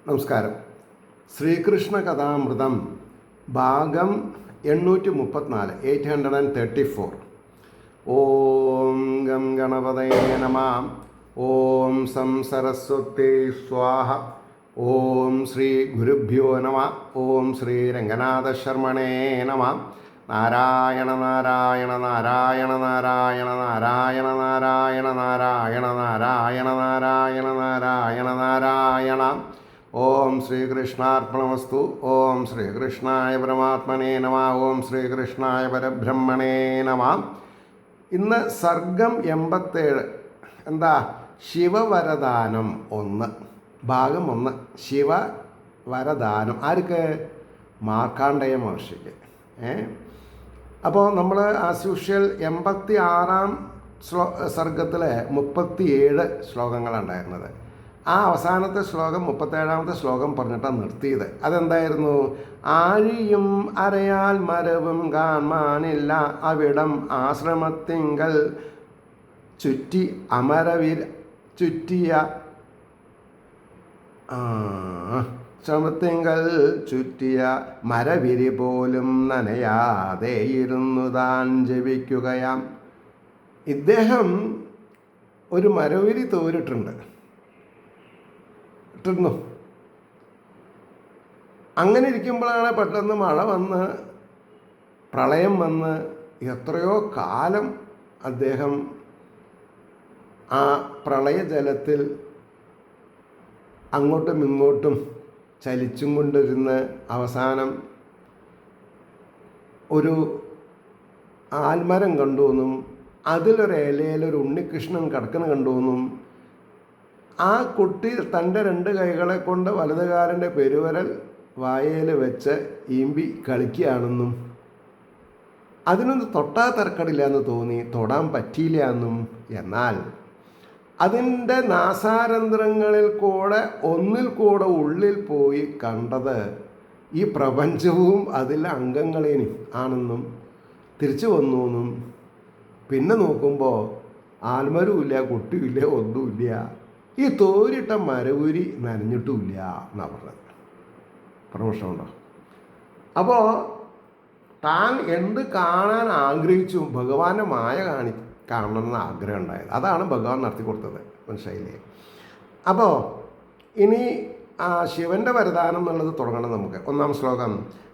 നമസ്കാരം. ശ്രീകൃഷ്ണ കഥാമൃതം ഭാഗം 834 834. ഓം ഗം ഗണപതയേ നമഃ. ഓം സം സരസ്വതീ സ്വാഹ. ഓം ശ്രീ ഗുരുഭ്യോ നമഃ. ഓം ശ്രീ രംഗനാഥ ശർമ്മണേ നമഃ. നാരായണ നാരായണ നാരായണ നാരായണ നാരായണ നാരായണ നാരായണ നാരായണ നാരായണ നാരായണ നാരായണ. ഓം ശ്രീകൃഷ്ണാർപ്പണമസ്തു. ഓം ശ്രീകൃഷ്ണായ പരമാത്മനേ നമഃ. ഓം ശ്രീകൃഷ്ണായ പരബ്രഹ്മണേ നമഃ. ഇന്ന് സർഗം 87. എന്താ? ശിവവരദാനം 1, ഭാഗം 1. ശിവവരദാനം ആർക്ക്? മാർക്കാണ്ഡേയ മഹർഷിക്ക്. അപ്പോൾ നമ്മൾ ആസ് യൂഷ്വൽ 86-ാം സർഗത്തിലെ 37 ശ്ലോകങ്ങളുണ്ടായിരുന്നത്. ആ അവസാനത്തെ ശ്ലോകം 37-ാമത്തെ ശ്ലോകം പറഞ്ഞിട്ടാണ് നിർത്തിയത്. അതെന്തായിരുന്നു? ആഴിയും അരയാൽ മരവും കാൺമാനില്ല അവിടം ആശ്രമത്തിങ്കൽ ചുറ്റി ചുറ്റിയ ശ്രമത്തിങ്കൽ ചുറ്റിയ മരവിരി പോലും നനയാതെ ഇരുന്നു താൻ ജപിക്കുകയാം. ഇദ്ദേഹം ഒരു മരവിരി തോരിട്ടുണ്ട്. അങ്ങനെ ഇരിക്കുമ്പോഴാണ് പെട്ടെന്ന് മഴ വന്ന് പ്രളയം വന്ന് എത്രയോ കാലം അദ്ദേഹം ആ പ്രളയജലത്തിൽ അങ്ങോട്ടും ഇങ്ങോട്ടും ചലിച്ചും കൊണ്ടിരുന്ന് അവസാനം ഒരു ആൽമരം കണ്ടുവെന്നും അതിലൊരു ഇലയിലൊരു ഉണ്ണികൃഷ്ണൻ കിടക്കുന്ന കണ്ടുവെന്നും ആ കുട്ടി തൻ്റെ 2 കൈകളെ കൊണ്ട് വലതുകാരൻ്റെ പെരുവരൽ വായയിൽ വെച്ച് ഈമ്പി കളിക്കുകയാണെന്നും അതിനൊന്ന് തൊട്ടാൽ തരക്കടില്ല എന്ന് തോന്നി, തൊടാൻ പറ്റിയില്ല എന്നും. എന്നാൽ അതിൻ്റെ നാസാരന്ധ്രങ്ങളിൽ കൂടെ ഒന്നിൽ കൂടെ ഉള്ളിൽ പോയി കണ്ടത് ഈ പ്രപഞ്ചവും അതിലെ അംഗങ്ങളേനും ആണെന്നും തിരിച്ചു വന്നു എന്നും പിന്നെ നോക്കുമ്പോൾ ആൽമരവുമില്ല, കുട്ടിയില്ല, ഒന്നുമില്ല. ഈ തോരിട്ട മരവുരി നനഞ്ഞിട്ടുമില്ല എന്നാണ് പറഞ്ഞത്. പ്രമോഷനുണ്ടോ? അപ്പോൾ താൻ എന്ത് കാണാൻ ആഗ്രഹിച്ചു? ഭഗവാന്റെ മായ കാണണമെന്ന് ആഗ്രഹം ഉണ്ടായത്. അതാണ് ഭഗവാൻ നടത്തി കൊടുത്തത്. മനസ്സിലായില്ലേ? അപ്പോൾ ഇനി ശിവൻ്റെ വരദാനം എന്നുള്ളത് തുടങ്ങണം നമുക്ക്. 1-ാം ശ്ലോകം.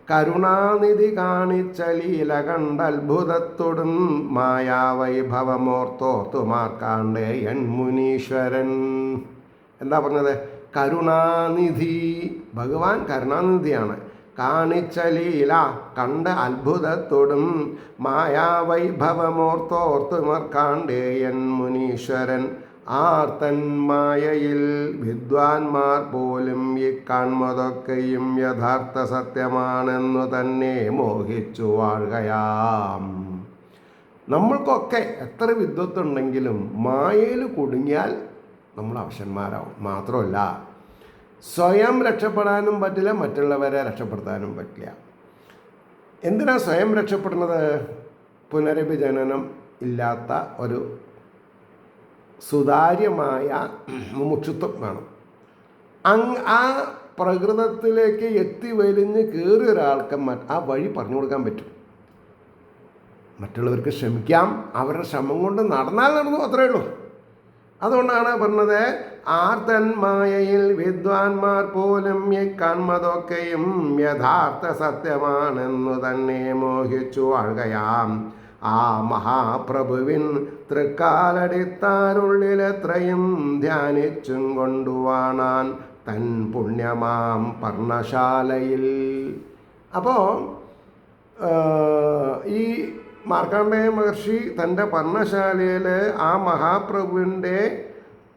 കരുണാനിധി കാണിച്ച ലീല കണ്ട അത്ഭുതത്തോടും മായാവൈഭവമോർത്തോർത്തു മാർക്കാണ്ഡേയൻ മുനീശ്വരൻ. എന്താ പറഞ്ഞത്? കരുണാനിധി. ഭഗവാൻ കരുണാനിധിയാണ്. കാണിച്ച ലീല കണ്ട അത്ഭുതത്തോടും മായാവൈഭവമോർത്തോർത്തു മാർക്കാണ്ഡേയൻ മുനീശ്വരൻ. ആർത്തൻ മായയിൽ വിദ്വാൻമാർ പോലും ഈ കാൺമതൊക്കെയും യഥാർത്ഥ സത്യമാണെന്നു തന്നെ മോഹിച്ചു വാഴുകയാം. നമ്മൾക്കൊക്കെ എത്ര വിദ്വത്തുണ്ടെങ്കിലും മായയിൽ കുടുങ്ങിയാൽ നമ്മൾ അവശന്മാരാവും. മാത്രമല്ല സ്വയം രക്ഷപ്പെടാനും പറ്റില്ല, മറ്റുള്ളവരെ രക്ഷപ്പെടുത്താനും പറ്റില്ല. എന്തിനാ സ്വയം രക്ഷപ്പെടുന്നത്? പുനരഭിജനനം ഇല്ലാത്ത ഒരു സുതാര്യമായ മുമുക്ഷുത്വം വേണം. ആ പ്രകൃതത്തിലേക്ക് എത്തി വലിഞ്ഞ് കയറിയ ഒരാൾക്ക് ആ വഴി പറഞ്ഞു കൊടുക്കാൻ പറ്റും. മറ്റുള്ളവർക്ക് ശ്രമിക്കാം, അവരുടെ ശ്രമം കൊണ്ട് നടന്നാൽ നടന്നു, അത്രയേ ഉള്ളൂ. അതുകൊണ്ടാണ് പറഞ്ഞത് ആർത്തൻ മായയിൽ വിദ്വാൻമാർ പോലും ഈ കാൺമതൊക്കെയും യഥാർത്ഥ സത്യമാണെന്നു തന്നെ മോഹിച്ചു വാഴുകയാം. ആ മഹാപ്രഭുവിൻ തൃക്കാലടിത്താരുള്ളിലെത്രയും ധ്യാനിച്ചും കൊണ്ടുവാണാൻ തൻ പുണ്യമാം പർണശാലയിൽ. അപ്പോൾ ഈ മാർക്കാണ്ഡേയ മഹർഷി തൻ്റെ പർണശാലയിൽ ആ മഹാപ്രഭുവിൻ്റെ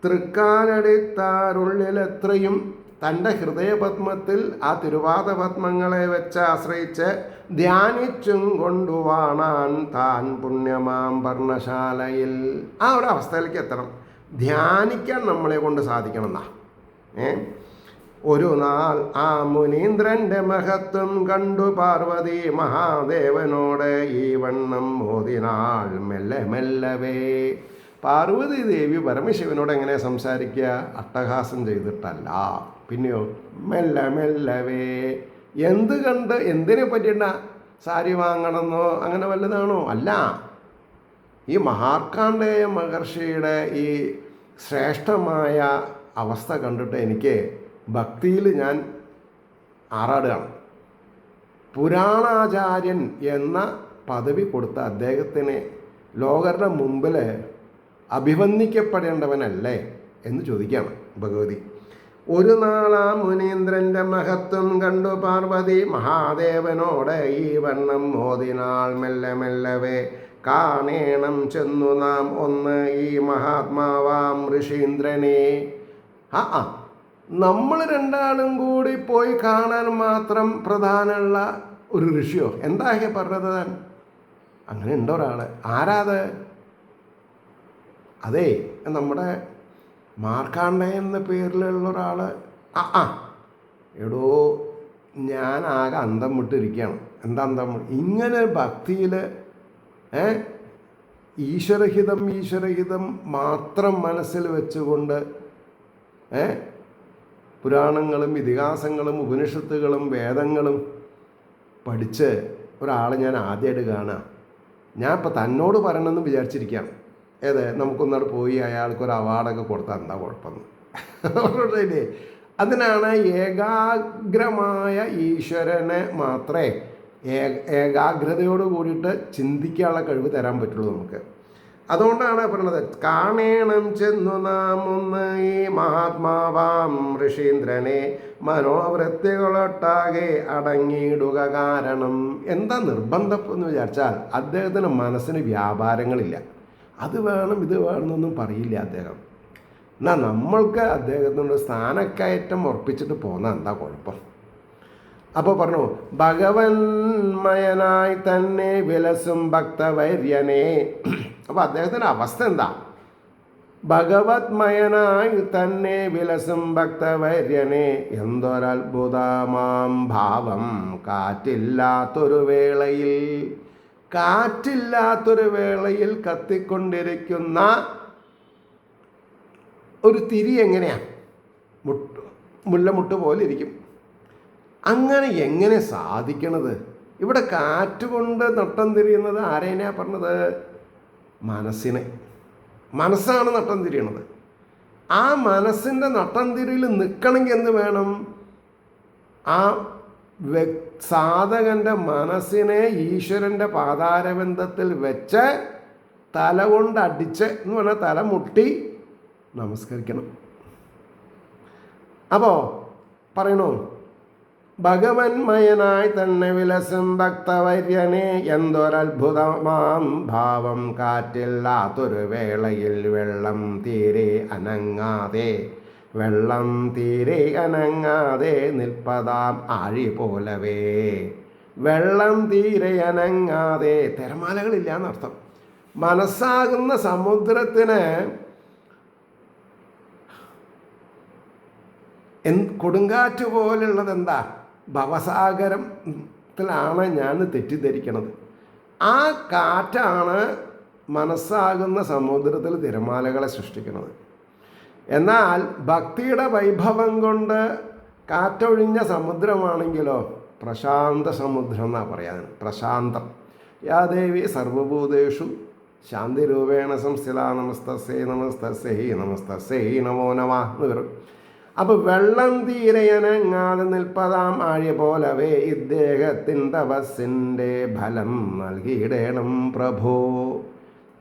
തൃക്കാലടിത്താരുള്ളിലെത്രയും തൻ്റെ ഹൃദയപത്മത്തിൽ ആ തിരുവാതപത്മങ്ങളെ വെച്ച് ആശ്രയിച്ച് ധ്യാനിച്ചും കൊണ്ടുവാണാൻ താൻ പുണ്യമാം പർണശാലയിൽ. ആ ഒരു അവസ്ഥയിലേക്ക് എത്തണം. ധ്യാനിക്കാൻ നമ്മളെ കൊണ്ട് സാധിക്കണം എന്നാ. ഒരു നാൾ ആ മുനീന്ദ്രൻ്റെ മഹത്വം കണ്ടു പാർവതി മഹാദേവനോട് ഈ വണ്ണം മോദിനാൾ മെല്ലെ മെല്ലവേ. പാർവതി ദേവി പരമശിവനോട് എങ്ങനെ സംസാരിക്കുക? അട്ടഹാസം ചെയ്തിട്ടല്ല. പിന്നെയോ മെല്ലെ മെല്ലവേ. എന്ത് കണ്ട് എന്തിനെ പറ്റിയിട്ടാ? സാരി വാങ്ങണമെന്നോ അങ്ങനെ വല്ലതാണോ? അല്ല. ഈ മഹാർക്കാണ്ഡേയ മഹർഷിയുടെ ഈ ശ്രേഷ്ഠമായ അവസ്ഥ കണ്ടിട്ട് എനിക്ക് ഭക്തിയിൽ ഞാൻ ആറാടുകയാണ്. പുരാണാചാര്യൻ എന്ന പദവി കൊടുത്ത അദ്ദേഹത്തിന് ലോകരുടെ മുമ്പിൽ അഭിവന്ദിക്കപ്പെടേണ്ടവനല്ലേ എന്ന് ചോദിക്കുകയാണ് ഭഗവതി. ഒരു നാളാ മുനീന്ദ്രൻ്റെ മഹത്വം കണ്ടു പാർവതി മഹാദേവനോട് ഈ വണ്ണം മോദിനാൾ മെല്ലെ മെല്ലവേ. കാണേണം ചെന്നു നാം ഒന്ന് ഈ മഹാത്മാവാം ഋഷീന്ദ്രനെ. നമ്മൾ രണ്ടാളും കൂടി പോയി കാണാൻ മാത്രം പ്രധാനമുള്ള ഒരു ഋഷിയോ? എന്താ പറഞ്ഞത്? അങ്ങനെ ഉണ്ടോ ഒരാൾ? ആരാത്? അതേ, നമ്മുടെ മാർക്കാണ്ഡേയൻ എന്ന പേരിലുള്ള ഒരാൾ. എടോ, ഞാൻ ആകെ അന്തം വിട്ടിരിക്കുകയാണ്. എന്താ അന്തം? ഇങ്ങനെ ഭക്തിയിൽ ഈശ്വരഹിതം മാത്രം മനസ്സിൽ വെച്ചുകൊണ്ട് പുരാണങ്ങളും ഇതിഹാസങ്ങളും ഉപനിഷത്തുകളും വേദങ്ങളും പഠിച്ച് ഒരാളെ ഞാൻ ആദ്യമായിട്ട് കാണുക. ഞാൻ ഇപ്പം തന്നോട് പറയണമെന്ന് വിചാരിച്ചിരിക്കുകയാണ്. നമുക്കൊന്നവിടെ പോയി അയാൾക്കൊരു അവാർഡൊക്കെ കൊടുത്താൽ എന്താ കുഴപ്പമെന്ന്. അതിനാണ് ഏകാഗ്രമായ ഈശ്വരനെ മാത്രമേ ഏകാഗ്രതയോട് കൂടിയിട്ട് ചിന്തിക്കാനുള്ള കഴിവ് തരാൻ പറ്റുള്ളൂ നമുക്ക്. അതുകൊണ്ടാണ് പറയുന്നത്, കാണേണം ചെന്നു നാം ഒന്ന് ഈ മഹാത്മാവാം ഋഷീന്ദ്രനെ മനോവൃത്തികളൊട്ടാകെ അടങ്ങിയിടുക. കാരണം എന്താ നിർബന്ധം എന്ന് വിചാരിച്ചാൽ അദ്ദേഹത്തിന് മനസ്സിന് വ്യാപാരങ്ങളില്ല. അത് വേണം ഇത് വേണമെന്നൊന്നും പറയില്ല അദ്ദേഹം. എന്നാൽ നമ്മൾക്ക് അദ്ദേഹത്തിനോട് സ്ഥാനക്കയറ്റം ഉറപ്പിച്ചിട്ട് പോന്നാൽ എന്താ കുഴപ്പം? അപ്പോൾ പറഞ്ഞു, ഭഗവന്മയനായി തന്നെ വിലസും ഭക്തവര്യനെ. അപ്പോൾ അദ്ദേഹത്തിൻ്റെ അവസ്ഥ എന്താ? ഭഗവത്മയനായി തന്നെ വിലസും ഭക്തവര്യനെ. എന്തൊരത്ഭുതമാം ഭാവം കാറ്റില്ലാത്തൊരു വേളയിൽ കത്തിക്കൊണ്ടിരിക്കുന്ന ഒരു തിരി എങ്ങനെയാണ്? മുല്ലമുട്ട് പോലെ ഇരിക്കും. അങ്ങനെ എങ്ങനെ സാധിക്കണത്? ഇവിടെ കാറ്റുകൊണ്ട് നട്ടം തിരിയുന്നത് ആരേനാ പറഞ്ഞത്? മനസ്സാണ് നട്ടം തിരിയണത്. ആ മനസ്സിൻ്റെ നട്ടം തിരിയിൽ നിൽക്കണമെങ്കിൽ എന്ത് വേണം? ആ സാധകൻ്റെ മനസ്സിനെ ഈശ്വരൻ്റെ പാതാരബന്ധത്തിൽ വെച്ച് തല കൊണ്ട് അടിച്ച് എന്ന് പറഞ്ഞാൽ തല മുട്ടി നമസ്കരിക്കണം. അപ്പോൾ പറയണോ, ഭഗവന്മയനായി തന്നെ വിലസും ഭക്തവര്യനെ. എന്തൊരത്ഭുതമാം ഭാവം കാറ്റില്ലാത്തൊരു വേളയിൽ വെള്ളം തീരെ അനങ്ങാതെ നിൽപ്പതാം ആഴി പോലവേ. വെള്ളം തീരെ അനങ്ങാതെ, തിരമാലകളില്ല എന്നർത്ഥം. മനസ്സാകുന്ന സമുദ്രത്തിന് കൊടുങ്കാറ്റ് പോലുള്ളത് എന്താ? ഭവസാഗരത്തിലാണ് ഞാൻ തെറ്റിദ്ധരിക്കണത്. ആ കാറ്റാണ് മനസ്സാകുന്ന സമുദ്രത്തിൽ തിരമാലകളെ സൃഷ്ടിക്കുന്നത്. എന്നാൽ ഭക്തിയുടെ വൈഭവം കൊണ്ട് കാറ്റൊഴിഞ്ഞ സമുദ്രമാണെങ്കിലോ പ്രശാന്ത സമുദ്രം എന്നാണ് പറയാൻ. പ്രശാന്തം. യാ ദേവി സർവഭൂതേഷു ശാന്തിരൂപേണ സംസ്ഥിത നമസ്തസ്യൈ നമോ നമഃ എന്ന് വരും. അപ്പോൾ വെള്ളം തീരയനങ്ങാതെ നിൽപ്പതാം ആഴി പോലവേ ഇദ്ദേഹത്തിൻ തപസ്സിൻ്റെ ഫലം നൽകിയിടേണം പ്രഭോ.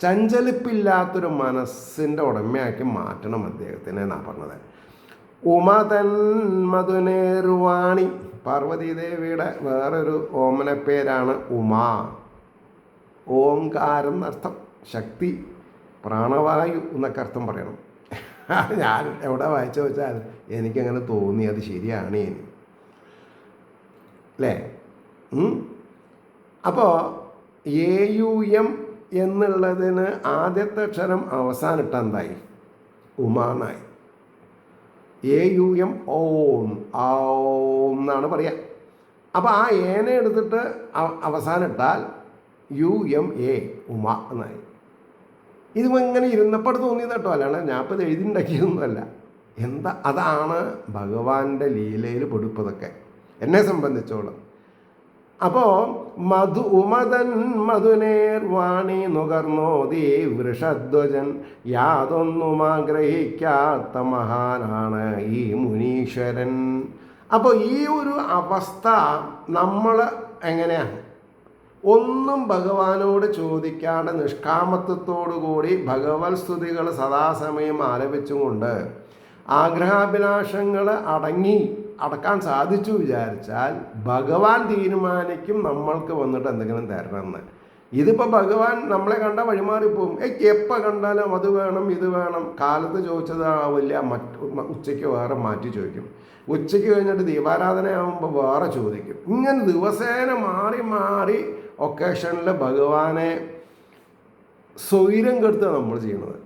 ചഞ്ചലിപ്പില്ലാത്തൊരു മനസ്സിൻ്റെ ഉടമയാക്കി മാറ്റണം അദ്ദേഹത്തിനെ എന്നാണ് പറഞ്ഞത്. ഉമതൻ മധുനേർവാണി. പാർവതീദേവിയുടെ വേറൊരു ഓമനപ്പേരാണ് ഉമാ. ഓംകാരം എന്നർത്ഥം, ശക്തി, പ്രാണവായു എന്നൊക്കെ അർത്ഥം പറയണം. ഞാൻ എവിടെ വായിച്ചു വെച്ചാൽ എനിക്കങ്ങനെ തോന്നി, അത് ശരിയാണ് ഇനി അല്ലേ. അപ്പോൾ AUM എന്നുള്ളതിന് ആദ്യത്തെ അക്ഷരം അവസാനിട്ട എന്തായി? ഉമാനായി. AUM ഓം എന്നാണ് പറയുക. അപ്പോൾ ആ ഏനെ എടുത്തിട്ട് അവസാനിട്ടാൽ UMA ഉമ എന്നായി. ഇത് ഇങ്ങനെ ഇരുന്നപ്പോൾ തോന്നിയത് കേട്ടോ, അല്ലാണ്ട് ഞാൻ ഇപ്പോൾ എഴുതി ഉണ്ടാക്കിയതൊന്നുമല്ല. അതാണ് ഭഗവാന്റെ ലീലയിൽ പൊടിപ്പതൊക്കെ എന്നെ സംബന്ധിച്ചോളം. അപ്പോൾ ഉമതൻ മധുനേർ വാണി നുകർന്നോതീ വൃഷധ്വജൻ യാതൊന്നും ആഗ്രഹിക്കാത്ത മഹാനാണ് ഈ മുനീശ്വരൻ. അപ്പോൾ ഈ ഒരു അവസ്ഥ നമ്മൾ എങ്ങനെയാണ്? ഒന്നും ഭഗവാനോട് ചോദിക്കാതെ നിഷ്കാമത്വത്തോടു കൂടി ഭഗവത് സ്തുതികൾ സദാസമയം ആലപിച്ചും കൊണ്ട് ആഗ്രഹാഭിലാഷങ്ങൾ അടക്കാൻ സാധിച്ചു വിചാരിച്ചാൽ ഭഗവാൻ തീരുമാനിക്കും നമ്മൾക്ക് വന്നിട്ട് എന്തെങ്കിലും തരണമെന്ന്. ഇതിപ്പോൾ ഭഗവാൻ നമ്മളെ കണ്ടാൽ വഴിമാറിപ്പോവും. എപ്പോൾ കണ്ടാലും അത് വേണം ഇത് വേണം. കാലത്ത് ചോദിച്ചതാവില്ല, ഉച്ചയ്ക്ക് വേറെ മാറ്റി ചോദിക്കും. ഉച്ചയ്ക്ക് കഴിഞ്ഞിട്ട് ദീപാരാധന ആകുമ്പോൾ വേറെ ചോദിക്കും. ഇങ്ങനെ ദിവസേന മാറി മാറി ഒക്കേഷനിൽ ഭഗവാനെ സ്വൈരം കെടുത്തുക നമ്മൾ ചെയ്യണത്.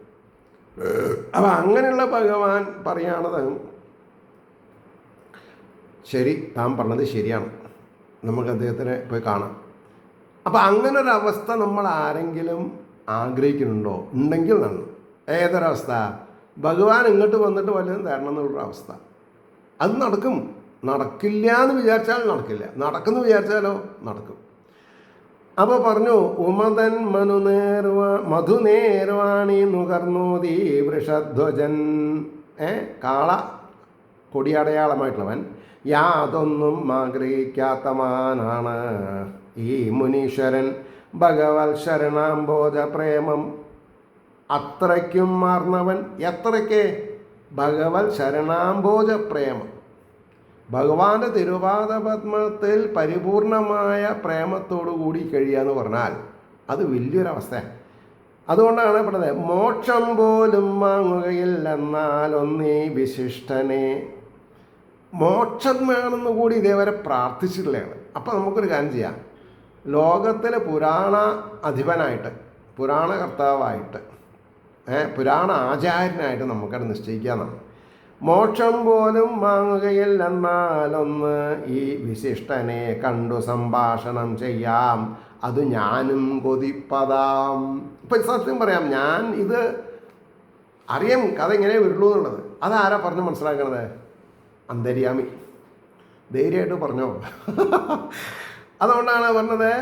അപ്പം അങ്ങനെയുള്ള ഭഗവാൻ പറയുകയാണത്, ശരി, താൻ പറഞ്ഞത് ശരിയാണ്, നമുക്ക് അദ്ദേഹത്തിനെ പോയി കാണാം. അപ്പം അങ്ങനൊരവസ്ഥ നമ്മൾ ആരെങ്കിലും ആഗ്രഹിക്കുന്നുണ്ടോ? ഉണ്ടെങ്കിൽ നന്നു. ഏതൊരവസ്ഥ? ഭഗവാൻ ഇങ്ങോട്ട് വന്നിട്ട് വല്ലതും തരണം എന്നുള്ളൊരവസ്ഥ. അത് നടക്കും. നടക്കില്ല എന്ന് വിചാരിച്ചാൽ നടക്കില്ല, നടക്കുമെന്ന് വിചാരിച്ചാലോ നടക്കും. അപ്പോൾ പറഞ്ഞു, ഉമതൻ മധുനേർവാണി നുകർന്നോതീ വൃഷധ്വജൻ, കാള കൊടിയടയാളമായിട്ടുള്ളവൻ, യാതൊന്നും ആഗ്രഹിക്കാത്തമാനാണ് ഈ മുനീശ്വരൻ. ഭഗവത് ശരണാംബോധ പ്രേമം അത്രയ്ക്കും മാർന്നവൻ. എത്രയ്ക്ക്? ഭഗവത് ശരണാംബോധ പ്രേമം, ഭഗവാന്റെ തിരുപാദപത്മത്തിൽ പരിപൂർണമായ പ്രേമത്തോടു കൂടി കഴിയുക എന്ന് പറഞ്ഞാൽ അത് വലിയൊരവസ്ഥയാണ്. അതുകൊണ്ടാണ് പറഞ്ഞത്, മോക്ഷം പോലും വാങ്ങുകയില്ലെന്നാൽ ഒന്നീ വിശിഷ്ടനെ. മോക്ഷം വേണമെന്ന് കൂടി ഇതേവരെ പ്രാർത്ഥിച്ചിട്ടുള്ളതാണ്. അപ്പോൾ നമുക്കൊരു കാര്യം ചെയ്യാം, ലോകത്തിലെ പുരാണ അധിപനായിട്ട്, പുരാണ കർത്താവായിട്ട്, പുരാണ ആചാര്യനായിട്ട് നമുക്കത് നിശ്ചയിക്കാമെന്നാണ്. മോക്ഷം പോലും വാങ്ങുകയില്ലെന്നാലൊന്ന് ഈ വിശിഷ്ടനെ കണ്ടു സംഭാഷണം ചെയ്യാം, അത് ഞാനും കൊതിപ്പതാം. ഇപ്പം സത്യം പറയാം, ഞാൻ ഇത് അറിയാം കഥ ഇങ്ങനെ വരുള്ളൂ എന്നുള്ളത്. അതാരാ പറഞ്ഞ് മനസ്സിലാക്കണത്? അന്തര്യാമി. ധൈര്യമായിട്ട് പറഞ്ഞോ. അതുകൊണ്ടാണ് പറഞ്ഞത്,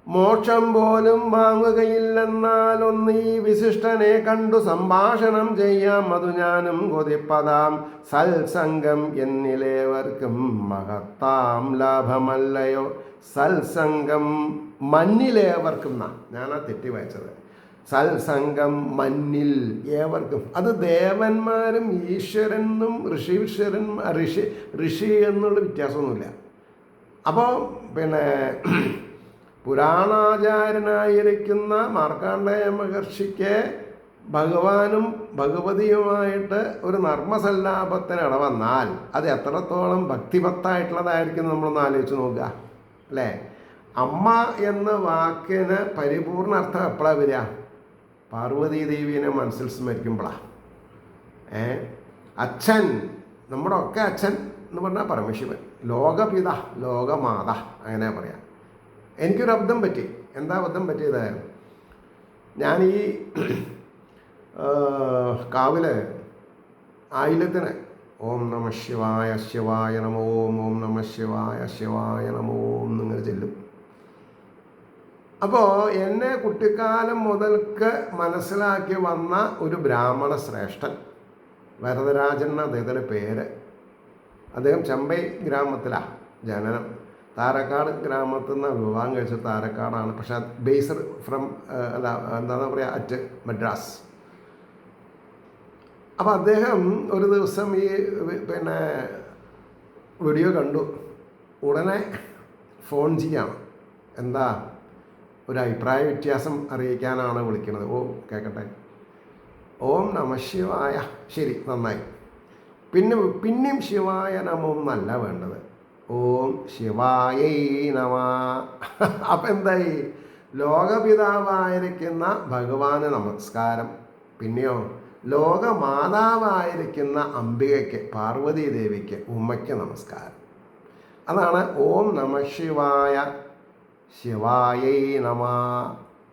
മോക്ഷം പോലും വാങ്ങുകയില്ലെന്നാലൊന്ന് ഈ വിശിഷ്ടനെ കണ്ടു സംഭാഷണം ചെയ്യാം, അതു ഞാനും കൊതിപ്പതാം. സത്സംഗം എന്നിലേവർക്കും മഹത്താം ലാഭമല്ലയോ. സത്സംഗം മന്നിലേവർക്കും എന്നാ ഞാനാ തെറ്റി വായിച്ചത്. സത്സംഗം മന്നിൽ ഏവർക്കും, അത് ദേവന്മാരും ഈശ്വരനും ഋഷി എന്നുള്ള വ്യത്യാസമൊന്നുമില്ല. അപ്പോൾ പിന്നെ പുരാണാചാര്യനായിരിക്കുന്ന മാർക്കാണ്ഡേയ മഹർഷിക്ക് ഭഗവാനും ഭഗവതിയുമായിട്ട് ഒരു നർമ്മസല്ലാപത്തിന് ഇടവന്നാൽ അത് എത്രത്തോളം ഭക്തിഭക്തായിട്ടുള്ളതായിരിക്കും നമ്മളൊന്ന് ആലോചിച്ച് നോക്കുക, അല്ലേ? അമ്മ എന്ന വാക്കിന് പരിപൂർണ അർത്ഥം എപ്പോഴാണ് വരിക? പാർവതീദേവീനെ മനസ്സിൽ സ്മരിക്കുമ്പോഴാണ്. അച്ഛൻ, നമ്മുടെ ഒക്കെ അച്ഛൻ എന്ന് പറഞ്ഞാൽ പരമശിവൻ, ലോകപിത, ലോകമാത, അങ്ങനെ പറയാം. എനിക്കൊരു അബദ്ധം പറ്റി. എന്താ അബദ്ധം പറ്റിയത്? ഞാൻ ഈ കാവില് ആയില്യത്തിന് ഓം നമ ശിവായ ശിവായ നമോ, ഓം നമ ശിവായ ശിവായ നമോ എന്നിങ്ങനെ ചെല്ലും. അപ്പോൾ എന്നെ കുട്ടിക്കാലം മുതൽക്ക് മനസ്സിലാക്കി വന്ന ഒരു ബ്രാഹ്മണ ശ്രേഷ്ഠൻ, വരദരാജൻ അദ്ദേഹത്തിൻ്റെ പേര്. അദ്ദേഹം ചമ്പൈ ഗ്രാമത്തിലാണ് ജനനം. താരക്കാട് ഗ്രാമത്തിൽ നിന്ന് വിവാഹം കഴിച്ചത് താരക്കാടാണ്. പക്ഷെ ബേസ്ഡ് ഫ്രം എന്താണെന്ന് പറയുക അറ്റ് മദ്രാസ്. അപ്പോൾ അദ്ദേഹം ഒരു ദിവസം ഈ പിന്നെ വീഡിയോ കണ്ടു. ഉടനെ ഫോൺ ചെയ്യാണ്. എന്താ, ഒരു അഭിപ്രായ വ്യത്യാസം അറിയിക്കാനാണ് വിളിക്കുന്നത്. ഓ കേൾക്കട്ടെ. ഓം നമ ശിവായ. ശരി, നന്നായി. പിന്നെയും ശിവായ നമോ എന്നല്ല വേണ്ടത്, ഓം ശിവായൈ നമ. അപ്പം എന്തായി? ലോകപിതാവായിരിക്കുന്ന ഭഗവാന് നമസ്കാരം. പിന്നെയോ ലോകമാതാവായിരിക്കുന്ന അംബികയ്ക്ക്, പാർവതീ ദേവിക്ക്, ഉമ്മയ്ക്ക് നമസ്കാരം. അതാണ് ഓം നമ ശിവായ ശിവായൈ നമ.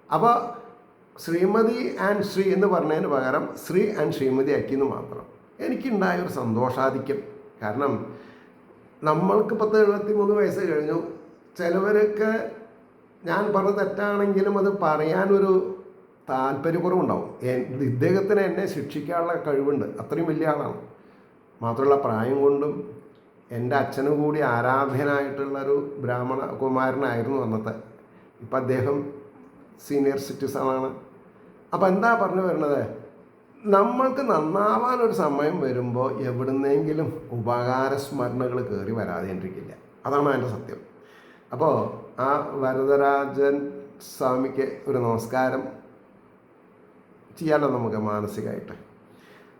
അപ്പോൾ ശ്രീമതി ആൻഡ് ശ്രീ എന്ന് പറഞ്ഞതിന് പകരം ശ്രീ ആൻഡ് ശ്രീമതി ആക്കിയെന്ന് മാത്രം. എനിക്കുണ്ടായൊരു സന്തോഷാധിക്യം. കാരണം നമ്മൾക്ക് 10-73 വയസ്സ് കഴിഞ്ഞു. ചിലവരൊക്കെ ഞാൻ പറഞ്ഞ തെറ്റാണെങ്കിലും അത് പറയാനൊരു താല്പര്യക്കുറവുണ്ടാവും. ഇദ്ദേഹത്തിന് എന്നെ ശിക്ഷിക്കാനുള്ള കഴിവുണ്ട്, അത്രയും വലിയ ആളാണ്. മാത്രമല്ല പ്രായം കൊണ്ടും എൻ്റെ അച്ഛനും കൂടി ആരാധ്യനായിട്ടുള്ളൊരു ബ്രാഹ്മണ കുമാരനായിരുന്നു അന്നത്തെ. ഇപ്പം അദ്ദേഹം സീനിയർ സിറ്റിസണാണ്. അപ്പം എന്താ പറഞ്ഞു വരുന്നത്, നമ്മൾക്ക് നന്നാവാനൊരു സമയം വരുമ്പോൾ എവിടുന്നെങ്കിലും ഉപകാരസ്മരണകൾ കയറി വരാതിരിക്കില്ല. അതാണ് അതിൻ്റെ സത്യം. അപ്പോൾ ആ വരദരാജൻ സ്വാമിക്ക് ഒരു നമസ്കാരം ചെയ്യാമല്ലോ നമുക്ക് മാനസികമായിട്ട്.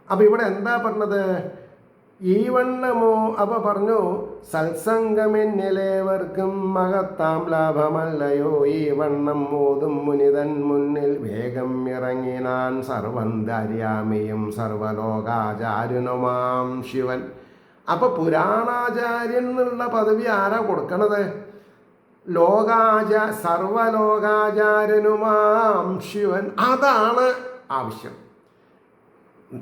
അപ്പോൾ ഇവിടെ എന്താ പറഞ്ഞത്, ഈ വണ്ണമോ അപ്പോൾ പറഞ്ഞു, സത്സംഗമെന്നിലേവർക്കും മഹത്താം ലാഭമല്ലയോ, ഈ വണ്ണം മോതും മുനിതൻ മുന്നിൽ വേഗം ഇറങ്ങിനാൻ സർവന്തര്യാമിയും സർവലോകാചാര്യനുമാം ശിവൻ. അപ്പോൾ പുരാണാചാര്യൻ എന്നുള്ള പദവി ആരാ കൊടുക്കണത്? സർവലോകാചാര്യനുമാം ശിവൻ. അതാണ് ആവശ്യം.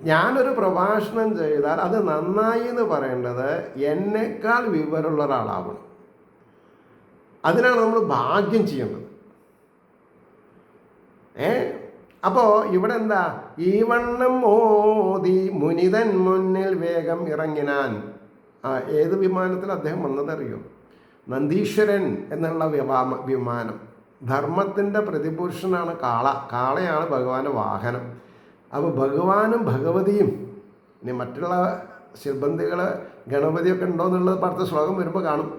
ഞാനൊരു പ്രഭാഷണം ചെയ്താൽ അത് നന്നായി എന്ന് പറയേണ്ടത് എന്നേക്കാൾ വിവരമുള്ള ഒരാളാവണം. അതിനാണ് നമ്മൾ ഭാഗ്യം ചെയ്യേണ്ടത്. അപ്പോൾ ഇവിടെ എന്താ, ഈ വണ്ണം മോദി മുനിതൻ മുന്നിൽ വേഗം ഇറങ്ങിനാൻ. ഏത് വിമാനത്തിൽ അദ്ദേഹം വന്നതറിയോ? നന്ദീശ്വരൻ എന്നുള്ള വിമാനം. ധർമ്മത്തിൻ്റെ പ്രതിപുരുഷനാണ് കാളയാണ് ഭഗവാന്റെ വാഹനം. അപ്പോൾ ഭഗവാനും ഭഗവതിയും ഇനി മറ്റുള്ള ശിൽബന്ധികൾ ഗണപതിയൊക്കെ ഉണ്ടോ എന്നുള്ളത് അടുത്ത ശ്ലോകം വരുമ്പോൾ കാണും.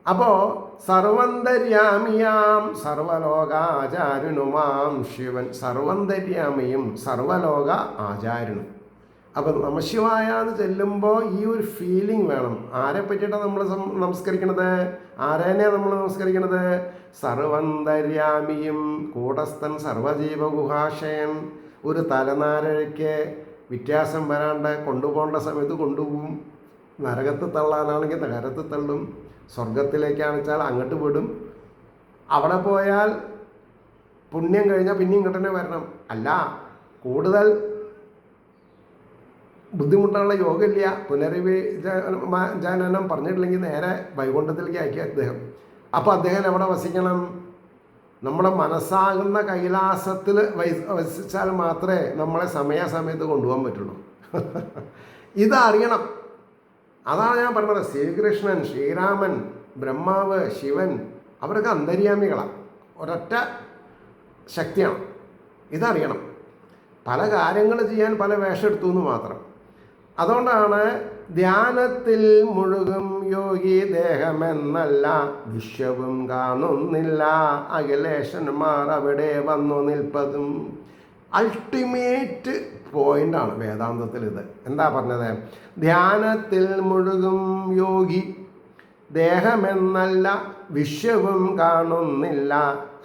അപ്പോൾ സർവന്തര്യാമിയാം സർവലോകാചാര്യനുമാം ശിവൻ. സർവന്തര്യാമിയും സർവലോക ആചാര്യനും. അപ്പം നമശിവായ എന്ന് ചെല്ലുമ്പോൾ ഈ ഒരു ഫീലിംഗ് വേണം. ആരെ പറ്റിയിട്ടാണ് നമ്മൾ നമസ്കരിക്കണത്? ആരേനെയാണ് നമ്മൾ നമസ്കരിക്കണത്? സർവന്തര്യാമിയും കൂടസ്ഥൻ സർവജീവഗുഹാശയൻ. ഒരു തലനാരഴയ്ക്ക് വ്യത്യാസം വരാണ്ട് കൊണ്ടുപോകേണ്ട സമയത്ത് കൊണ്ടുപോകും. നരകത്ത് തള്ളാനാണെങ്കിൽ നരകത്ത് തള്ളും, സ്വർഗത്തിലേക്കാണെന്ന് വെച്ചാൽ അങ്ങോട്ട് വിടും. അവിടെ പോയാൽ പുണ്യം കഴിഞ്ഞാൽ പിന്നെ ഇങ്ങോട്ട് തന്നെ വരണം. അല്ല, കൂടുതൽ ബുദ്ധിമുട്ടുള്ള യോഗമില്ല. പുനർവിജനനം പറഞ്ഞിട്ടില്ലെങ്കിൽ നേരെ വൈകുണ്ഠത്തിലേക്ക് അയക്കുക അദ്ദേഹം. അപ്പോൾ അദ്ദേഹം എവിടെ വസിക്കണം? നമ്മുടെ മനസ്സാകുന്ന കൈലാസത്തിൽ വസിച്ചാൽ മാത്രമേ നമ്മളെ സമയാസമയത്ത് കൊണ്ടുപോകാൻ പറ്റുള്ളൂ. ഇതറിയണം. അതാണ് ഞാൻ പറഞ്ഞത്. ശ്രീകൃഷ്ണൻ, ശ്രീരാമൻ, ബ്രഹ്മാവ്, ശിവൻ അവരൊക്കെ അന്തര്യാമികളാണ്, ഒരൊറ്റ ശക്തിയാണ്. ഇതറിയണം. പല കാര്യങ്ങൾ ചെയ്യാൻ പല വേഷം എടുത്തു എന്ന് മാത്രം. അതുകൊണ്ടാണ് ധ്യാനത്തിൽ മുഴുകും യോഗി ദേഹമെന്നല്ല വിശ്വവും കാണുന്നില്ല, അഖിലേശന്മാർ അവിടെ വന്നു നിൽപ്പതും. അൾട്ടിമേറ്റ് പോയിൻ്റാണ് വേദാന്തത്തിൽ ഇത്. എന്താ പറഞ്ഞത്? ധ്യാനത്തിൽ മുഴുകും യോഗി ദേഹമെന്നല്ല വിശ്വവും കാണുന്നില്ല,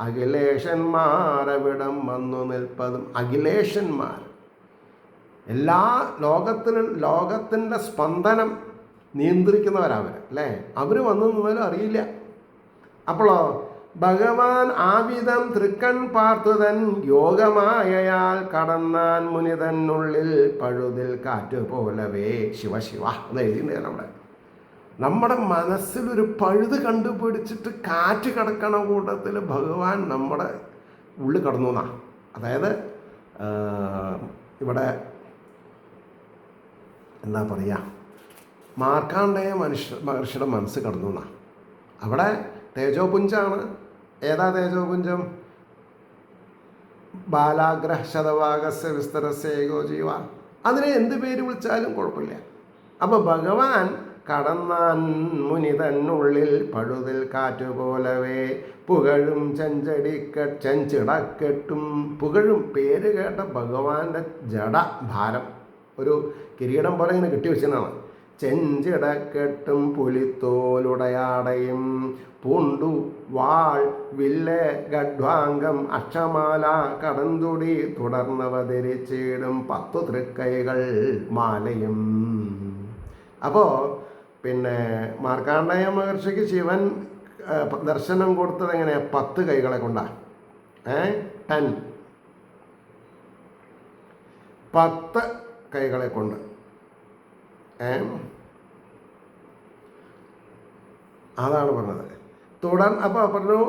അഖിലേശന്മാർ അവിടം വന്നു നിൽപ്പതും. അഖിലേശന്മാർ എല്ലാ ലോകത്തിൻ്റെ സ്പന്ദനം നിയന്ത്രിക്കുന്നവരവർ അല്ലേ? അവർ വന്നു നിന്നാലും അറിയില്ല. അപ്പോഴോ ഭഗവാൻ ആവിധം തൃക്കൺ പാർത്തുതൻ യോഗമായയാൽ കടന്നാൻ മുനിതനുള്ളിൽ പഴുതിൽ കാറ്റ് പോലവേ. ശിവശിവ എന്ന് എഴുതിയിട്ടുണ്ട് അവിടെ. നമ്മുടെ മനസ്സിലൊരു പഴുത് കണ്ടുപിടിച്ചിട്ട് കാറ്റ് കിടക്കണ കൂട്ടത്തിൽ ഭഗവാൻ നമ്മുടെ ഉള്ളിൽ കടന്നു എന്നാണ്. അതായത് ഇവിടെ എന്താ പറയുക, മാർക്കാണ്ഡേയ മഹർഷിയുടെ മനസ്സ് കടന്നു എന്നാണ്. അവിടെ തേജോപുഞ്ചാണ്. ഏതാ തേജോപുഞ്ചം? ബാലാഗ്രഹ ശതവാഗസ്യ വിസ്തരസ്യ ഏകോ ജീവ. അതിനെ എന്ത് പേര് വിളിച്ചാലും കുഴപ്പമില്ല. അപ്പോൾ ഭഗവാൻ കടന്നാൻ മുനിതനുള്ളിൽ പഴുതിൽ കാറ്റുപോലവേ പുകഴും ചെഞ്ചിടക്കെട്ടും. പുകഴും പേര് കേട്ട ഭഗവാന്റെ ജട ഭാരം ഒരു കിരീടം പോലെ ഇങ്ങനെ കെട്ടി വെച്ചതാണ്. ചെഞ്ചിടക്കെട്ടും പുലിത്തോലുടയാടയും പൂണ്ടു വാൾ വില്ല് ഗഡ്വാംഗം അക്ഷമാല കടന്തുടി തുടർന്നവതരിച്ചിടും 10 തൃക്കൈകൾ മാലയും. അപ്പോൾ പിന്നെ മാർക്കാണ്ഡേയ മഹർഷിക്ക് ശിവൻ ദർശനം കൊടുത്തത് എങ്ങനെയാണ്? 10 കൈകളെ കൊണ്ടാണ്. 10 കൈകളെ കൊണ്ട് അതാണ് പറഞ്ഞത്. അപ്പോൾ പറഞ്ഞു,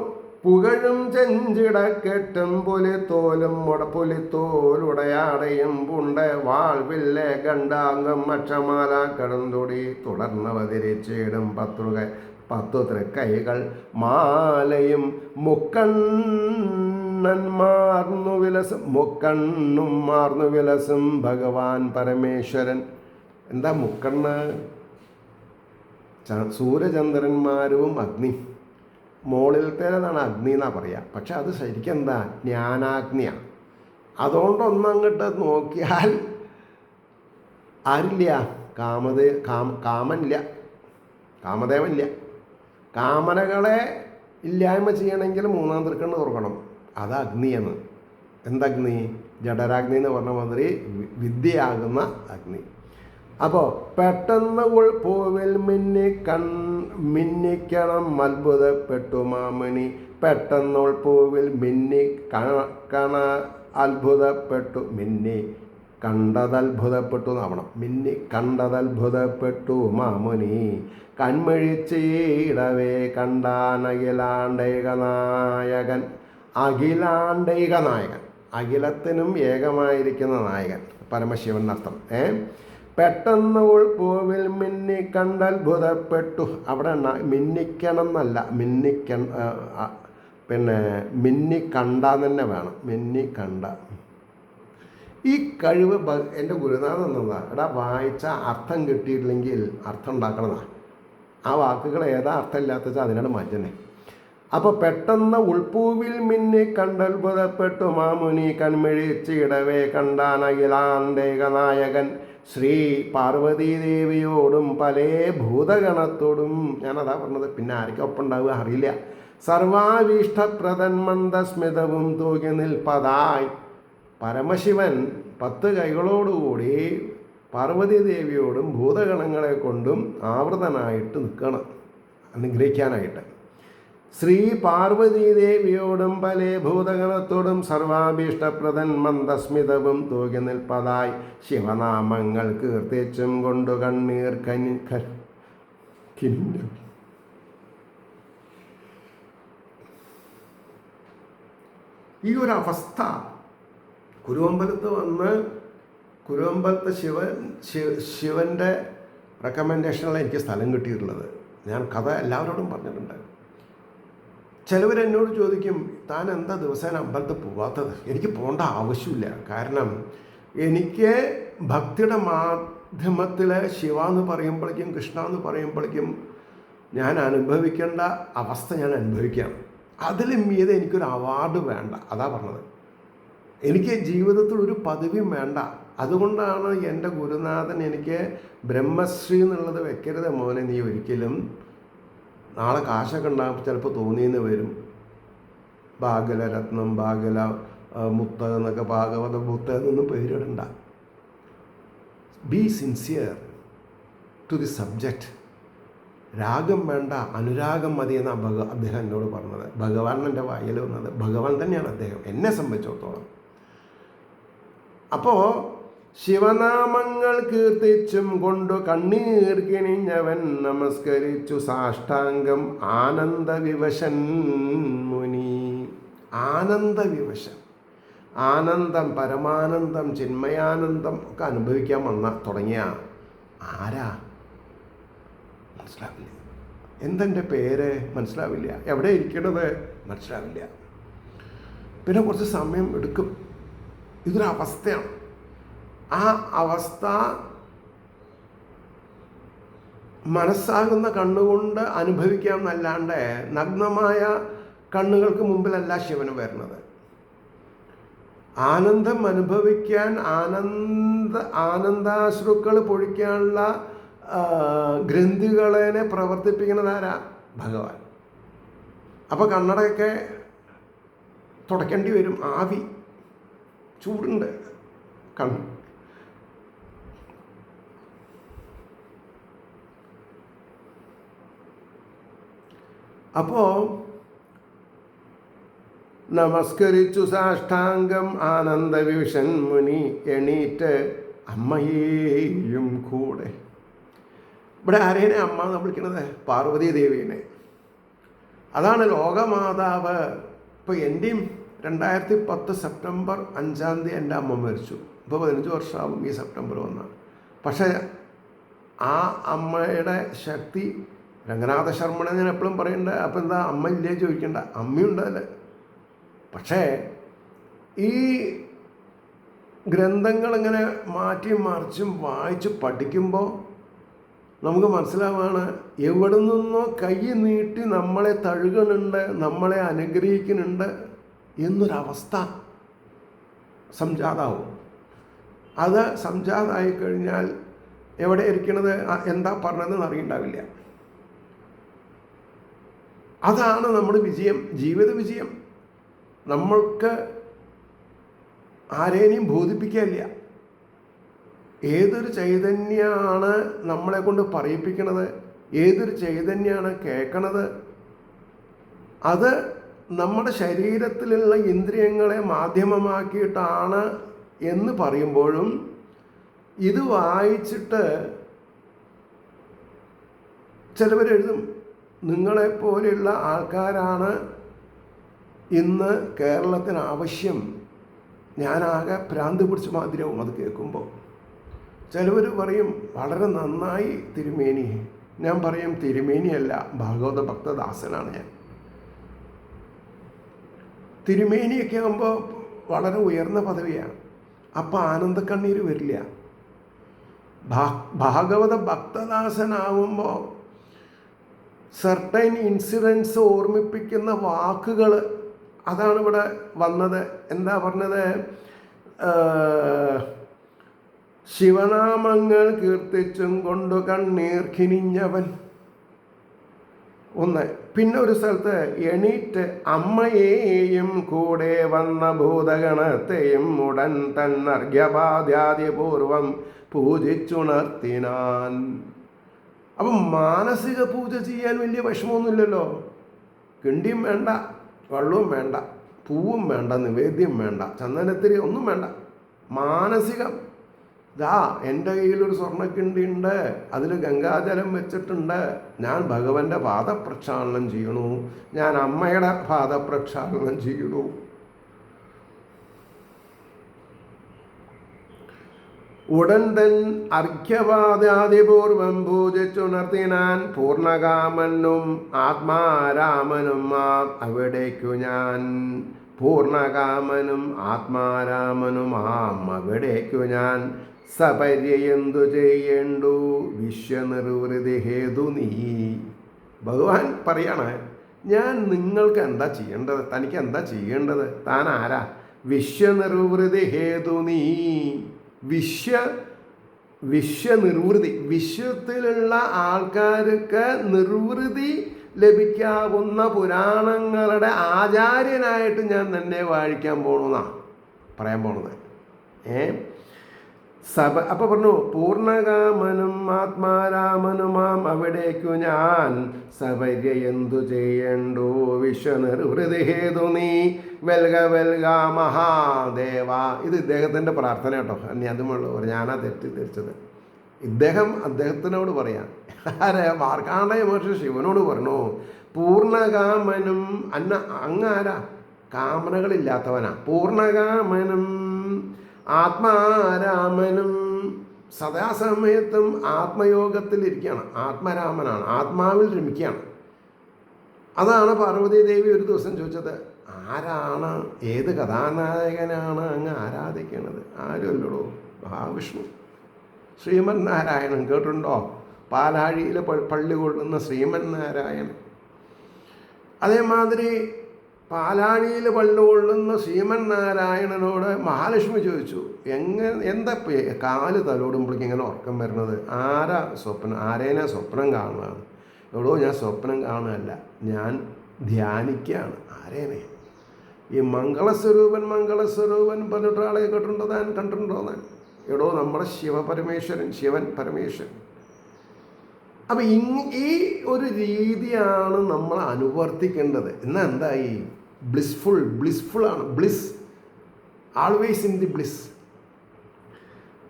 പുകഴും ചെഞ്ചിടക്കെട്ടും പുലിത്തോലും പുലിത്തോലുടയാടയും പുണ്ട് വാൾവില്ലെ ഗണ്ടാംഗം അക്ഷമാല കടന്തൊടി തുടർന്നവതിരിച്ചിടും 10 തൃക്കൈകൾ മാലയും മുക്കണ്ണും മാർന്നു വിലസും ഭഗവാൻ പരമേശ്വരൻ. എന്താ മുക്കണ്ണ്? സൂര്യചന്ദ്രന്മാരും അഗ്നി. മുകളിലത്തേതാണ് അഗ്നി എന്നാണ് പറയുക. പക്ഷെ അത് ശരിക്കും എന്താ? ജ്ഞാനാഗ്നിയാണ്. അതുകൊണ്ടൊന്നങ്ങോട്ട് നോക്കിയാൽ ആരില്ല? കാമനില്ല, കാമദേവനില്ല. കാമനകളെ ഇല്ലായ്മ ചെയ്യണമെങ്കിൽ 3-ാം തൃക്കണ്ണ് തുറക്കണം. അത് അഗ്നിയാണ്. എന്തഗ്നി? ജഡരാഗ്നി എന്ന് പറഞ്ഞ മാതിരി വിദ്യയാകുന്ന അഗ്നി. അപ്പോൾ പെട്ടെന്ന് പൂവിൽ മിന്നിക്കണം അത്ഭുതപ്പെട്ടു മാമണി. പെട്ടെന്ന് പൂവിൽ അത്ഭുതപ്പെട്ടു കണ്ടതത്ഭുതപ്പെട്ടു എന്നാവണം. കണ്ടതത്ഭുതപ്പെട്ടു മാമുനി. കൺമിഴിച്ചിടവേ കണ്ടാൻ അഖിലാണ്ടൈക നായകൻ. അഖിലത്തിനും ഏകമായിരിക്കുന്ന നായകൻ പരമശിവൻ എന്നർത്ഥം. പെട്ടെന്ന് പൂവിൽ കണ്ടത്ഭുതപ്പെട്ടു. അവിടെ മിന്നിക്കണം എന്നല്ല, മിന്നിക്കണ്ടെന്ന് തന്നെ വേണം. മിന്നിക്കണ്ട. ഈ കഴിവ് എൻ്റെ ഗുരുനാഥൻ എന്നതാണ്. എടാ വായിച്ച അർത്ഥം കിട്ടിയിട്ടില്ലെങ്കിൽ അർത്ഥം ഉണ്ടാക്കണതാണ്. ആ വാക്കുകൾ ഏതാ അർത്ഥമില്ലാത്ത വെച്ചാൽ അതിനാണ് മാറ്റുന്നത്. അപ്പോൾ പെട്ടെന്ന് ഉൾപ്പൂവിൽ കണ്ടത്ഭുതപ്പെട്ടു മാമുനി. കൺമിഴിച്ചിടവേ കണ്ടാൻ അഖിലാണ്ടേക നായകൻ. ശ്രീ പാർവതീദേവിയോടും പല ഭൂതഗണത്തോടും. ഞാനതാ പറഞ്ഞത്. പിന്നെ ആർക്കും ഒപ്പം ഉണ്ടാവുക അറിയില്ല. സർവാഭീഷ്ടപ്രദൻ മന്ദസ്മിതവും തൂകി നിൽപ്പതായി. പരമശിവൻ 10 കൈകളോടുകൂടി പാർവതീദേവിയോടും ഭൂതഗണങ്ങളെ കൊണ്ടും ആവൃതനായിട്ട് നിൽക്കണം, അനുഗ്രഹിക്കാനായിട്ട്. ശ്രീ പാർവതീദേവിയോടും പല ഭൂതഗണത്തോടും സർവാഭീഷ്ടപ്രദൻ മന്ദസ്മിതവും തൂകി നിൽപ്പതായി. ശിവനാമങ്ങൾ കീർത്തിച്ചും കൊണ്ടു കണ്ണീർ ഈ ഒരു അവസ്ഥ കുരുവമ്പലത്ത് വന്ന് കുരുവമ്പലത്ത് ശിവൻ്റെ റെക്കമെൻഡേഷനിലാണ് എനിക്ക് സ്ഥലം കിട്ടിയിട്ടുള്ളത്. ഞാൻ കഥ എല്ലാവരോടും പറഞ്ഞിട്ടുണ്ട്. ചിലവരെന്നോട് ചോദിക്കും, താൻ എന്താ ദിവസേന അമ്പലത്തിൽ പോകാത്തത്? എനിക്ക് പോകേണ്ട ആവശ്യമില്ല. കാരണം എനിക്ക് ഭക്തിയുടെ മാധ്യമത്തിൽ ശിവ എന്ന് പറയുമ്പോഴേക്കും കൃഷ്ണ എന്ന് പറയുമ്പോഴേക്കും ഞാൻ അനുഭവിക്കേണ്ട അവസ്ഥ ഞാൻ അനുഭവിക്കാം. അതിലും മീതെ എനിക്കൊരു അവാർഡ് വേണ്ട. അതാ പറഞ്ഞത്. എനിക്ക് ജീവിതത്തിൽ ഒരു പദവിയും വേണ്ട. അതുകൊണ്ടാണ് എൻ്റെ ഗുരുനാഥൻ എനിക്ക് ബ്രഹ്മശ്രീ എന്നുള്ളത് വെക്കരുത് മോനെ, നീ ഒരിക്കലും. നാളെ കാശൊക്കെ ഉണ്ടാകുമ്പോൾ ചിലപ്പോൾ തോന്നിയെന്ന് വരും. ഭാഗലരത്നം, ഭാഗല മുത്ത എന്നൊക്കെ, ഭാഗവത മുത്ത എന്നൊന്നും പേരിടണ്ട. Be sincere to the subject. രാഗം വേണ്ട, അനുരാഗം മതി എന്നാണ് അദ്ദേഹം എന്നോട് പറഞ്ഞത്. ഭഗവാൻ എൻ്റെ വായിൽ വന്നത് ഭഗവാൻ തന്നെയാണ് അദ്ദേഹം എന്നെ സംബന്ധിച്ചിടത്തോളം. അപ്പോൾ ശിവനാമങ്ങൾ കീർത്തിച്ചും കൊണ്ടു കണ്ണീർ കിണിഞ്ഞവൻ നമസ്കരിച്ചു സാഷ്ടാംഗം ആനന്ദവിവശൻ മുനി. ആനന്ദവിവശൻ, ആനന്ദം, പരമാനന്ദം, ചിന്മയാനന്ദം ഒക്കെ അനുഭവിക്കാൻ തുടങ്ങിയ ആരാ? മനസ്സിലാവില്ല. എന്തെൻ്റെ പേര് മനസ്സിലാവില്ല. എവിടെ ഇരിക്കണത് മനസ്സിലാവില്ല. പിന്നെ കുറച്ച് സമയം എടുക്കും. ഇതൊരവസ്ഥയാണ്. ആ അവസ്ഥ മനസ്സാകുന്ന കണ്ണുകൊണ്ട് അനുഭവിക്കാമെന്നല്ലാണ്ട് നഗ്നമായ കണ്ണുകൾക്ക് മുമ്പിലല്ല ശിവന് വരുന്നത്. ആനന്ദം അനുഭവിക്കാൻ, ആനന്ദാശ്രുക്കൾ പൊഴിക്കാനുള്ള ഗ്രന്ഥികളെ പ്രവർത്തിപ്പിക്കുന്നതാരാ? ഭഗവാൻ. അപ്പോൾ കണ്ണടയൊക്കെ തുടയ്ക്കേണ്ടി വരും. ആവി, ചൂടുണ്ട് കണ്ണ്. അപ്പോൾ നമസ്കരിച്ചു സാഷ്ടാംഗം ആനന്ദവിഷൻ മുനി. എണീറ്റ് അമ്മയെയും കൂടെ ഇവിടെ ആരേനെ അമ്മ എന്ന് വിളിക്കുന്നത്? പാർവതി ദേവീനെ. അതാണ് ലോകമാതാവ്. ഇപ്പോൾ എൻ്റെയും 2010 സെപ്റ്റംബർ 5-ാം തീയതി എൻ്റെ അമ്മ മരിച്ചു. ഇപ്പോൾ 15 വർഷമാകും ഈ സെപ്റ്റംബർ വന്നാൽ. പക്ഷേ ആ അമ്മയുടെ ശക്തി രംഗനാഥ ശർമ്മനെ ഞാൻ എപ്പോഴും പറയണ്ട. അപ്പം എന്താ അമ്മ ഇല്ലേ ചോദിക്കണ്ട, അമ്മയുണ്ടല്ലേ. പക്ഷേ ഈ ഗ്രന്ഥങ്ങളിങ്ങനെ മാറ്റിയും മറിച്ചും വായിച്ച് പഠിക്കുമ്പോൾ നമുക്ക് മനസ്സിലാവാണ് എവിടെ നിന്നോ കൈ നീട്ടി നമ്മളെ തഴുകുന്നുണ്ട്, നമ്മളെ അനുഗ്രഹിക്കുന്നുണ്ട് എന്നൊരവസ്ഥ സംജാതാവും. അത് സംജാതമായി കഴിഞ്ഞാൽ എവിടെ ഇരിക്കണത് എന്താ പറഞ്ഞതെന്ന് അറിയണ്ടാവില്ല. അതാണ് നമ്മുടെ വിജയം, ജീവിത വിജയം. നമ്മൾക്ക് ആരേനെയും ബോധിപ്പിക്കാനില്ല. ഏതൊരു ചൈതന്യമാണ് നമ്മളെ കൊണ്ട് പറയിപ്പിക്കണത്, ഏതൊരു ചൈതന്യമാണ് കേൾക്കണത്, അത് നമ്മുടെ ശരീരത്തിലുള്ള ഇന്ദ്രിയങ്ങളെ മാധ്യമമാക്കിയിട്ടാണ് എന്ന് പറയുമ്പോഴും ഇത് വായിച്ചിട്ട് ചിലവരെഴുതും നിങ്ങളെപ്പോലെയുള്ള ആൾക്കാരാണ് ഇന്ന് കേരളത്തിന് ആവശ്യം. ഞാനാകെ ഭ്രാന്ത് പിടിച്ച മാതിരിയാവും അത് കേൾക്കുമ്പോൾ. ചിലവർ പറയും വളരെ നന്നായി തിരുമേനി. ഞാൻ പറയും തിരുമേനിയല്ല, ഭാഗവത ഭക്തദാസനാണ് ഞാൻ. തിരുമേനിയൊക്കെ ആകുമ്പോൾ വളരെ ഉയർന്ന പദവിയാണ്, അപ്പം ആനന്ദക്കണ്ണീര് വരില്ല. ഭാഗവത ഭക്തദാസനാവുമ്പോൾ സർട്ടൈൻ ഇൻസിഡൻസ് ഓർമ്മിപ്പിക്കുന്ന വാക്കുകൾ അതാണ് ഇവിടെ വന്നത്. എന്താ പറഞ്ഞത്? ശിവനാമങ്ങൾ കീർത്തിച്ചും കൊണ്ടു കണ്ണീർ കിനിഞ്ഞവൻ ഒന്ന്. പിന്നെ ഒരു സ്ഥലത്ത് എണീറ്റ് അമ്മയെയും കൂടെ വന്ന ഭൂതഗണത്തെയും ഉടൻ തന്നർഘ്യപാദ്യാദിപൂർവം പൂജിച്ചുണർത്തിനാൻ. അപ്പം മാനസിക പൂജ ചെയ്യാൻ വലിയ വിഷമമൊന്നുമില്ലല്ലോ. കിണ്ടിയും വേണ്ട, വെള്ളവും വേണ്ട, പൂവും വേണ്ട, നിവേദ്യം വേണ്ട, ചന്ദനത്തിരി ഒന്നും വേണ്ട. മാനസികം. ദാ എൻ്റെ കയ്യിലൊരു സ്വർണ്ണക്കിണ്ടി ഉണ്ട്, അതിൽ ഗംഗാജലം വെച്ചിട്ടുണ്ട്, ഞാൻ ഭഗവന്റെ പാദപ്രക്ഷാളനം ചെയ്യണു, ഞാൻ അമ്മയുടെ പാദപ്രക്ഷാളനം ചെയ്യണു. ഉടൻ തൻ അർഘ്യപാദാദിപൂർവം പൂജിച്ചുണർത്തിനാൻ. പൂർണ്ണകാമനും ആത്മാരാമനും അവിടേക്കു ഞാൻ. പൂർണ്ണകാമനും ആത്മാരാമനും അവിടേക്കു ഞാൻ. സപര്യന്തു ചെയ്യണ്ടു വിശ്വനിർവൃതി ഹേതു നീ. ഭഗവാൻ പറയാണ്, ഞാൻ നിങ്ങൾക്ക് എന്താ ചെയ്യേണ്ടത്, തനിക്ക് എന്താ ചെയ്യേണ്ടത്, താൻ ആരാ? വിശ്വനിർവൃതി ഹേതു നീ. വിശ്വനിർവൃതി, വിശ്വത്തിലുള്ള ആൾക്കാർക്ക് നിർവൃതി ലഭിക്കാവുന്ന പുരാണങ്ങളുടെ ആചാര്യനായിട്ട് ഞാൻ തന്നെ വാഴിക്കാൻ പോകണമെന്നാണ് പറയാൻ പോണത്. അപ്പോൾ പറഞ്ഞു, പൂർണ്ണകാമനും ആത്മാരാമനുമാം അവിടേക്കു ഞാൻ. സപര്യ എന്തു ചെയ്യണ്ടു വിശ്വനിർവൃതി ഹേതു നീ. വെൽക വെൽക മഹാദേവ. ഇത് ഇദ്ദേഹത്തിൻ്റെ പ്രാർത്ഥന കേട്ടോ. അനി അതുമുള്ളൂ, ഞാനാ തെറ്റിദ്ധരിച്ചത്. അദ്ദേഹത്തിനോട് പറയാം. ആരെ? മാർക്കാണ്ഡേയ മഹർഷി ശിവനോട് പറഞ്ഞു, പൂർണ്ണകാമനും അങ്ങാരാ? കാമനകളില്ലാത്തവനാ. പൂർണ്ണകാമനും ആത്മാരാമനും സദാസമയത്തും ആത്മയോഗത്തിൽ ഇരിക്കുകയാണ്, ആത്മരാമനാണ്, ആത്മാവിൽ രമിക്കുകയാണ്. അതാണ് പാർവതി ദേവി ഒരു ദിവസം ചോദിച്ചത്, ആരാണ്, ഏത് കഥാനായകനാണ് അങ്ങ് ആരാധിക്കണത്? ആരുമല്ലോ, മഹാവിഷ്ണു, ശ്രീമൻ നാരായണൻ. കേട്ടിട്ടുണ്ടോ? പാലാഴിയിൽ പള്ളി കൊള്ളുന്ന ശ്രീമൻ നാരായണൻ. അതേമാതിരി പാലാഴിയിൽ പള്ളി കൊള്ളുന്ന ശ്രീമൻ നാരായണനോട് മഹാലക്ഷ്മി ചോദിച്ചു, എന്താ കാല് തലോടുമ്പോഴേക്കും ഇങ്ങനെ ഉറക്കം വരുന്നത്? ആരേനെ സ്വപ്നം കാണുകയാണ്? എവിടോ, ഞാൻ സ്വപ്നം കാണുകയല്ല, ഞാൻ ധ്യാനിക്കുകയാണ്. ആരേനെ? ഈ മംഗളസ്വരൂപൻ പറഞ്ഞിട്ട് ആളെ കേട്ടിട്ടുണ്ടോ? താൻ കണ്ടിട്ടുണ്ടോ? എവിടോ, നമ്മുടെ ശിവൻ പരമേശ്വരൻ. അപ്പം ഈ ഒരു രീതിയാണ് നമ്മൾ അനുവർത്തിക്കേണ്ടത്. എന്നാൽ എന്തായി? ബ്ലിസ്ഫുൾ ആണ്. Bliss, always in the bliss.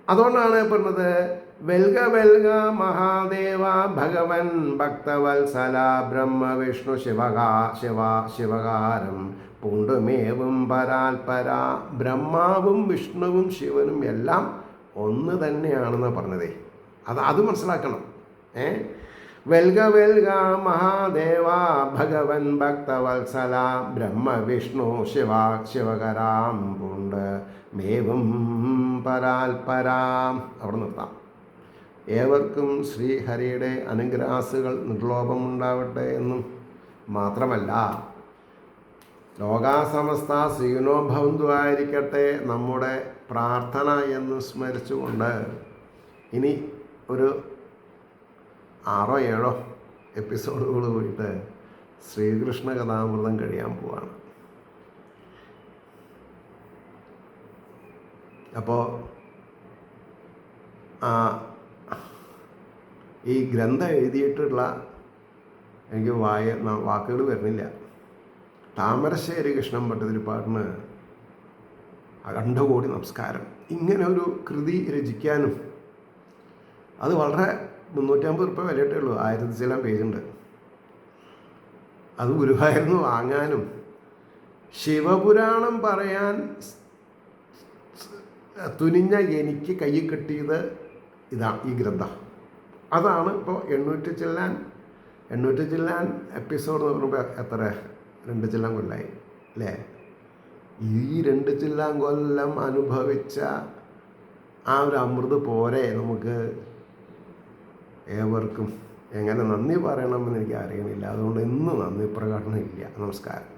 അതുകൊണ്ടാണ് പറഞ്ഞത്, വെൽക വെൽക മഹാദേവ ഭഗവൻ ഭക്തവത്സല ബ്രഹ്മ വിഷ്ണു ശിവകാരം പൂണ്ടുമേവും പരാൽപര. ബ്രഹ്മാവും വിഷ്ണുവും ശിവനും എല്ലാം ഒന്ന് തന്നെയാണെന്ന് പറഞ്ഞതേ. അത് മനസ്സിലാക്കണം. വെൽക വെൽക മഹാദേവ ഭഗവൻ ഭക്തവത്സല ബ്രഹ്മ വിഷ്ണു ശിവകരാം പൂണ്ട് മേവും പരാൽപരാം. അവിടെ നിർത്താം. ഏവർക്കും ശ്രീഹരിയുടെ അനുഗ്രാസുകൾ നിർലോഭമുണ്ടാവട്ടെ എന്നും മാത്രമല്ല, ലോകാസമസ്ത ശ്രീനോ ഭവന്തു ആയിരിക്കട്ടെ നമ്മുടെ പ്രാർത്ഥന എന്ന് സ്മരിച്ചുകൊണ്ട് ഇനി ഒരു 6 or 7 എപ്പിസോഡുകൾ പോയിട്ട് ശ്രീകൃഷ്ണ കഥാമൃതം കഴിയാൻ പോവാണ്. അപ്പോൾ ഈ ഗ്രന്ഥം എഴുതിയിട്ടുള്ള എനിക്ക് വാക്കുകൾ വരുന്നില്ല. താമരശ്ശേരി കൃഷ്ണൻ ഭട്ടതിരിപ്പാടിന് അഖണ്ഡകോടി നമസ്കാരം. ഇങ്ങനെ ഒരു കൃതി രചിക്കാനും അത് വളരെ 350 രൂപ വിലയിട്ടേ ഉള്ളൂ. 1000 ചില പേജുണ്ട്. അത് ഗുരുവായൂരിന്ന് വാങ്ങാനും ശിവപുരാണം പറയാൻ തുനിഞ്ഞ എനിക്ക് കയ്യിൽ കിട്ടിയത് ഈ ഗ്രന്ഥം. അതാണ് ഇപ്പോൾ 800 ചില്ലാൻ എപ്പിസോഡ് എന്ന് പറയുമ്പോൾ എത്ര 2 ചില്ലാൻ കൊല്ലമായി അല്ലേ? ഈ 2 ചില്ലാൻ കൊല്ലം അനുഭവിച്ച ആ ഒരു അമൃത് പോരെ നമുക്ക് ഏവർക്കും. എങ്ങനെ നന്ദി പറയണമെന്ന് എനിക്ക് അറിയണില്ല. അതുകൊണ്ട് ഇന്ന് നന്ദി പ്രകടനം ഇല്ല. നമസ്കാരം.